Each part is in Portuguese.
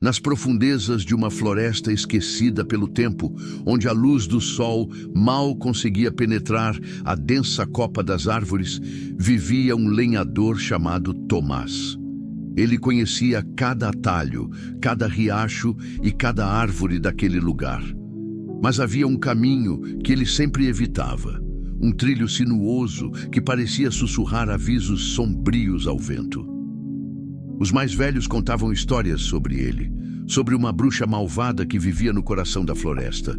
Nas profundezas de uma floresta esquecida pelo tempo, onde a luz do sol mal conseguia penetrar a densa copa das árvores, vivia um lenhador chamado Tomás. Ele conhecia cada atalho, cada riacho e cada árvore daquele lugar. Mas havia um caminho que ele sempre evitava, um trilho sinuoso que parecia sussurrar avisos sombrios ao vento. Os mais velhos contavam histórias sobre ele, sobre uma bruxa malvada que vivia no coração da floresta,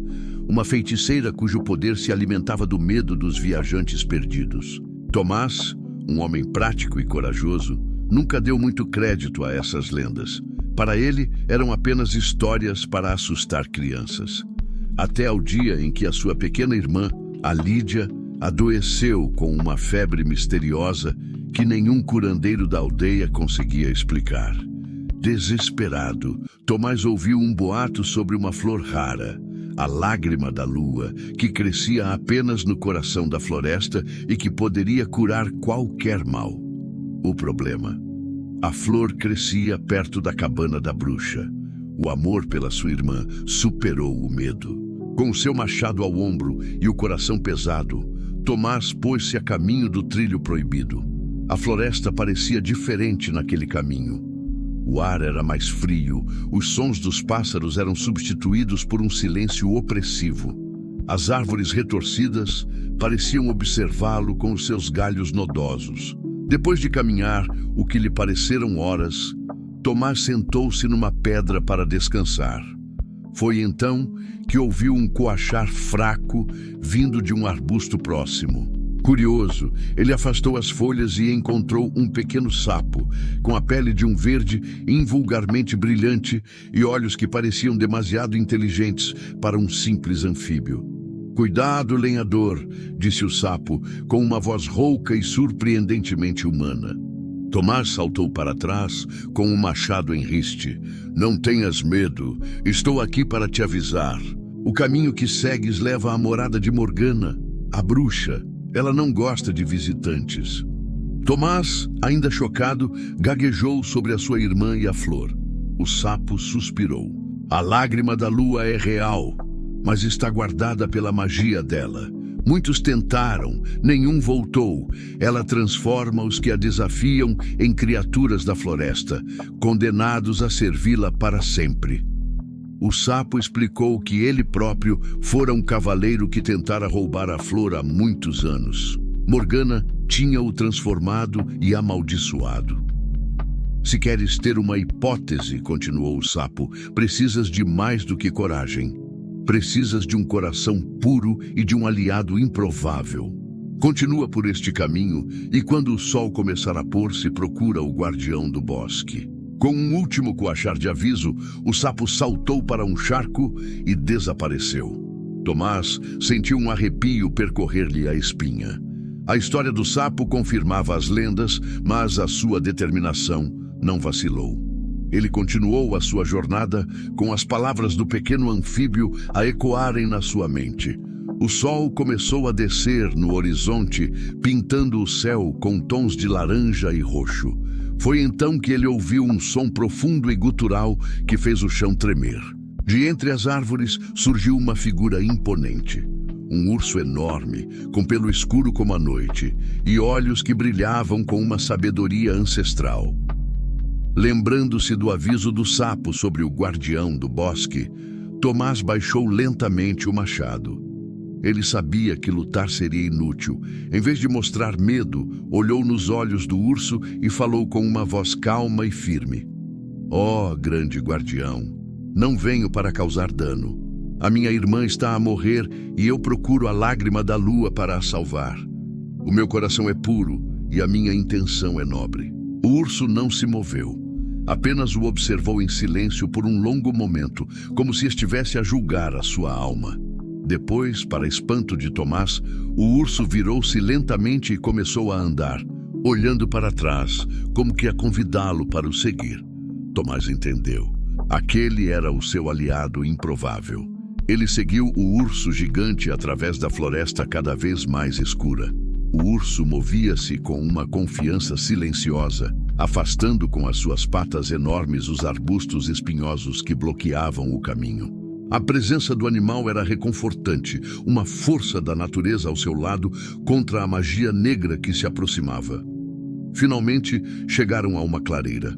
uma feiticeira cujo poder se alimentava do medo dos viajantes perdidos. Tomás, um homem prático e corajoso, nunca deu muito crédito a essas lendas. Para ele, eram apenas histórias para assustar crianças. Até ao dia em que a sua pequena irmã, a Lídia, adoeceu com uma febre misteriosa que nenhum curandeiro da aldeia conseguia explicar. Desesperado, Tomás ouviu um boato sobre uma flor rara, a lágrima da lua, que crescia apenas no coração da floresta e que poderia curar qualquer mal. O problema: a flor crescia perto da cabana da bruxa. O amor pela sua irmã superou o medo. Com seu machado ao ombro e o coração pesado, Tomás pôs-se a caminho do trilho proibido. A floresta parecia diferente naquele caminho. O ar era mais frio, os sons dos pássaros eram substituídos por um silêncio opressivo. As árvores retorcidas pareciam observá-lo com os seus galhos nodosos. Depois de caminhar o que lhe pareceram horas, Tomás sentou-se numa pedra para descansar. Foi então que ouviu um coachar fraco vindo de um arbusto próximo. Curioso, ele afastou as folhas e encontrou um pequeno sapo, com a pele de um verde invulgarmente brilhante e olhos que pareciam demasiado inteligentes para um simples anfíbio. "Cuidado, lenhador", disse o sapo, com uma voz rouca e surpreendentemente humana. Tomás saltou para trás, com um machado em riste. "Não tenhas medo, estou aqui para te avisar. O caminho que segues leva à morada de Morgana, a bruxa. Ela não gosta de visitantes." Tomás, ainda chocado, gaguejou sobre a sua irmã e a flor. O sapo suspirou. "A lágrima da lua é real, mas está guardada pela magia dela. Muitos tentaram, nenhum voltou. Ela transforma os que a desafiam em criaturas da floresta, condenados a servi-la para sempre." O sapo explicou que ele próprio fora um cavaleiro que tentara roubar a flor há muitos anos. Morgana tinha-o transformado e amaldiçoado. "Se queres ter uma hipótese", continuou o sapo, "precisas de mais do que coragem. Precisas de um coração puro e de um aliado improvável. Continua por este caminho e quando o sol começar a pôr-se, procura o guardião do bosque." Com um último coachar de aviso, o sapo saltou para um charco e desapareceu. Tomás sentiu um arrepio percorrer-lhe a espinha. A história do sapo confirmava as lendas, mas a sua determinação não vacilou. Ele continuou a sua jornada com as palavras do pequeno anfíbio a ecoarem na sua mente. O sol começou a descer no horizonte, pintando o céu com tons de laranja e roxo. Foi então que ele ouviu um som profundo e gutural que fez o chão tremer. De entre as árvores surgiu uma figura imponente. Um urso enorme, com pelo escuro como a noite, e olhos que brilhavam com uma sabedoria ancestral. Lembrando-se do aviso do sapo sobre o guardião do bosque, Tomás baixou lentamente o machado. Ele sabia que lutar seria inútil. Em vez de mostrar medo, olhou nos olhos do urso e falou com uma voz calma e firme. "Ó, grande guardião, não venho para causar dano. A minha irmã está a morrer e eu procuro a lágrima da lua para a salvar. O meu coração é puro e a minha intenção é nobre." O urso não se moveu. Apenas o observou em silêncio por um longo momento, como se estivesse a julgar a sua alma. Depois, para espanto de Tomás, o urso virou-se lentamente e começou a andar, olhando para trás, como que a convidá-lo para o seguir. Tomás entendeu. Aquele era o seu aliado improvável. Ele seguiu o urso gigante através da floresta cada vez mais escura. O urso movia-se com uma confiança silenciosa, afastando com as suas patas enormes os arbustos espinhosos que bloqueavam o caminho. A presença do animal era reconfortante, uma força da natureza ao seu lado contra a magia negra que se aproximava. Finalmente, chegaram a uma clareira.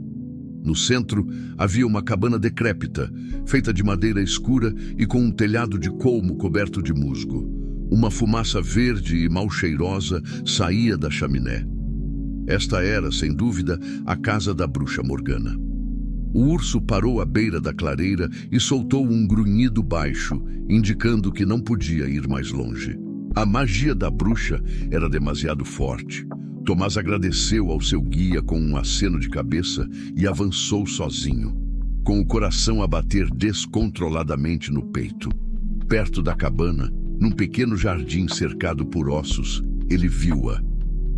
No centro, havia uma cabana decrépita, feita de madeira escura e com um telhado de colmo coberto de musgo. Uma fumaça verde e mal cheirosa saía da chaminé. Esta era, sem dúvida, a casa da bruxa Morgana. O urso parou à beira da clareira e soltou um grunhido baixo, indicando que não podia ir mais longe. A magia da bruxa era demasiado forte. Tomás agradeceu ao seu guia com um aceno de cabeça e avançou sozinho, com o coração a bater descontroladamente no peito. Perto da cabana, num pequeno jardim cercado por ossos, ele viu-a,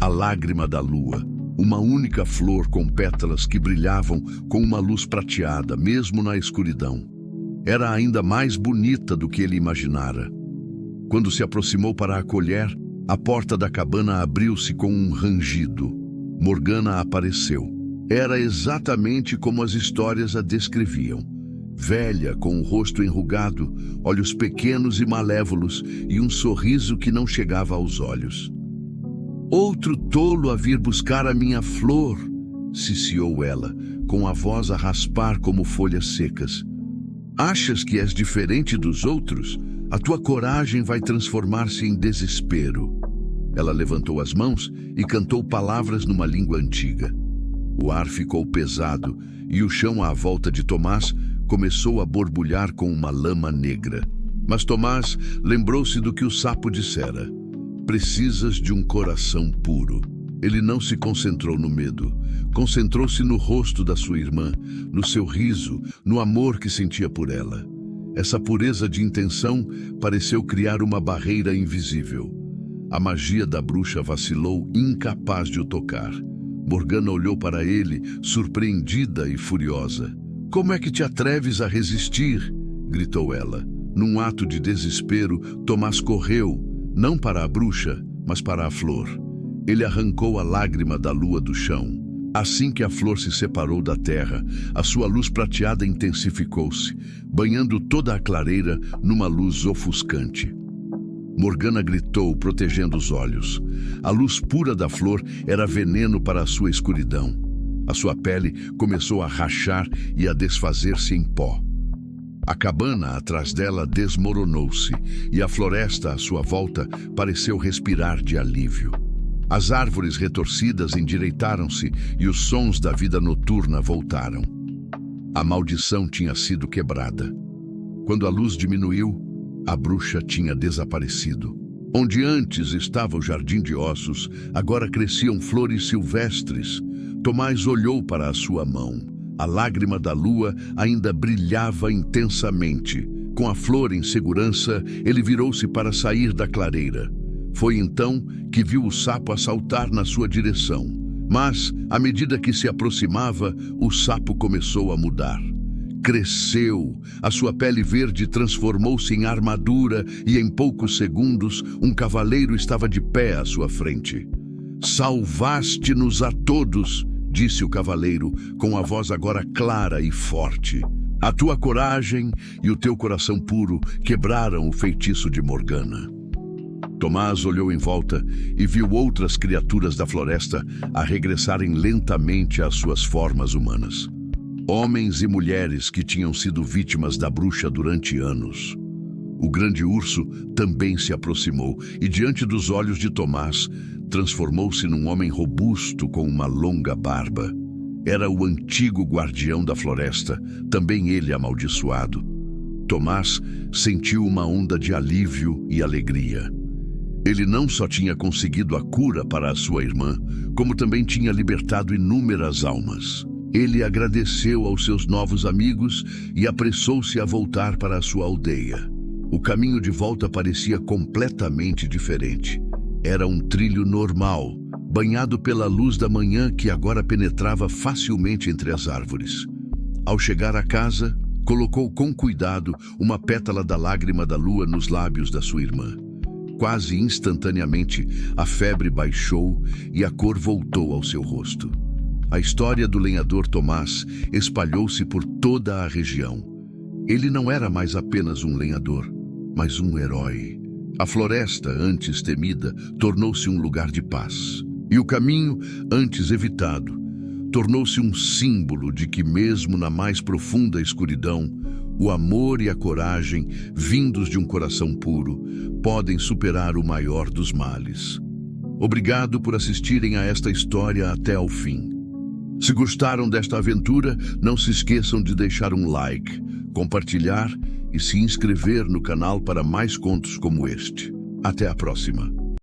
a lágrima da lua, uma única flor com pétalas que brilhavam com uma luz prateada, mesmo na escuridão. Era ainda mais bonita do que ele imaginara. Quando se aproximou para a colher, a porta da cabana abriu-se com um rangido. Morgana apareceu. Era exatamente como as histórias a descreviam. Velha, com o rosto enrugado, olhos pequenos e malévolos e um sorriso que não chegava aos olhos. "Outro tolo a vir buscar a minha flor", ciciou ela, com a voz a raspar como folhas secas. "Achas que és diferente dos outros? A tua coragem vai transformar-se em desespero." Ela levantou as mãos e cantou palavras numa língua antiga. O ar ficou pesado e o chão à volta de Tomás começou a borbulhar com uma lama negra. Mas Tomás lembrou-se do que o sapo dissera: "Precisas de um coração puro." Ele não se concentrou no medo. Concentrou-se no rosto da sua irmã, no seu riso, no amor que sentia por ela. Essa pureza de intenção pareceu criar uma barreira invisível. A magia da bruxa vacilou, incapaz de o tocar. Morgana olhou para ele, surpreendida e furiosa. "Como é que te atreves a resistir?" gritou ela. Num ato de desespero, Tomás correu, não para a bruxa, mas para a flor. Ele arrancou a lágrima da lua do chão. Assim que a flor se separou da terra, a sua luz prateada intensificou-se, banhando toda a clareira numa luz ofuscante. Morgana gritou, protegendo os olhos. A luz pura da flor era veneno para a sua escuridão. A sua pele começou a rachar e a desfazer-se em pó. A cabana atrás dela desmoronou-se e a floresta à sua volta pareceu respirar de alívio. As árvores retorcidas endireitaram-se e os sons da vida noturna voltaram. A maldição tinha sido quebrada. Quando a luz diminuiu, a bruxa tinha desaparecido. Onde antes estava o jardim de ossos, agora cresciam flores silvestres. Tomás olhou para a sua mão. A lágrima da lua ainda brilhava intensamente. Com a flor em segurança, ele virou-se para sair da clareira. Foi então que viu o sapo a saltar na sua direção. Mas, à medida que se aproximava, o sapo começou a mudar. Cresceu, a sua pele verde transformou-se em armadura e em poucos segundos um cavaleiro estava de pé à sua frente. "Salvaste-nos a todos", disse o cavaleiro, com a voz agora clara e forte. "A tua coragem e o teu coração puro quebraram o feitiço de Morgana." Tomás olhou em volta e viu outras criaturas da floresta a regressarem lentamente às suas formas humanas. Homens e mulheres que tinham sido vítimas da bruxa durante anos. O grande urso também se aproximou e, diante dos olhos de Tomás, transformou-se num homem robusto com uma longa barba. Era o antigo guardião da floresta, também ele amaldiçoado. Tomás sentiu uma onda de alívio e alegria. Ele não só tinha conseguido a cura para a sua irmã, como também tinha libertado inúmeras almas. Ele agradeceu aos seus novos amigos e apressou-se a voltar para a sua aldeia. O caminho de volta parecia completamente diferente. Era um trilho normal, banhado pela luz da manhã que agora penetrava facilmente entre as árvores. Ao chegar à casa, colocou com cuidado uma pétala da lágrima da lua nos lábios da sua irmã. Quase instantaneamente, a febre baixou e a cor voltou ao seu rosto. A história do lenhador Tomás espalhou-se por toda a região. Ele não era mais apenas um lenhador, mas um herói. A floresta, antes temida, tornou-se um lugar de paz. E o caminho, antes evitado, tornou-se um símbolo de que, mesmo na mais profunda escuridão, o amor e a coragem, vindos de um coração puro, podem superar o maior dos males. Obrigado por assistirem a esta história até ao fim. Se gostaram desta aventura, não se esqueçam de deixar um like, compartilhar e se inscrever no canal para mais contos como este. Até a próxima!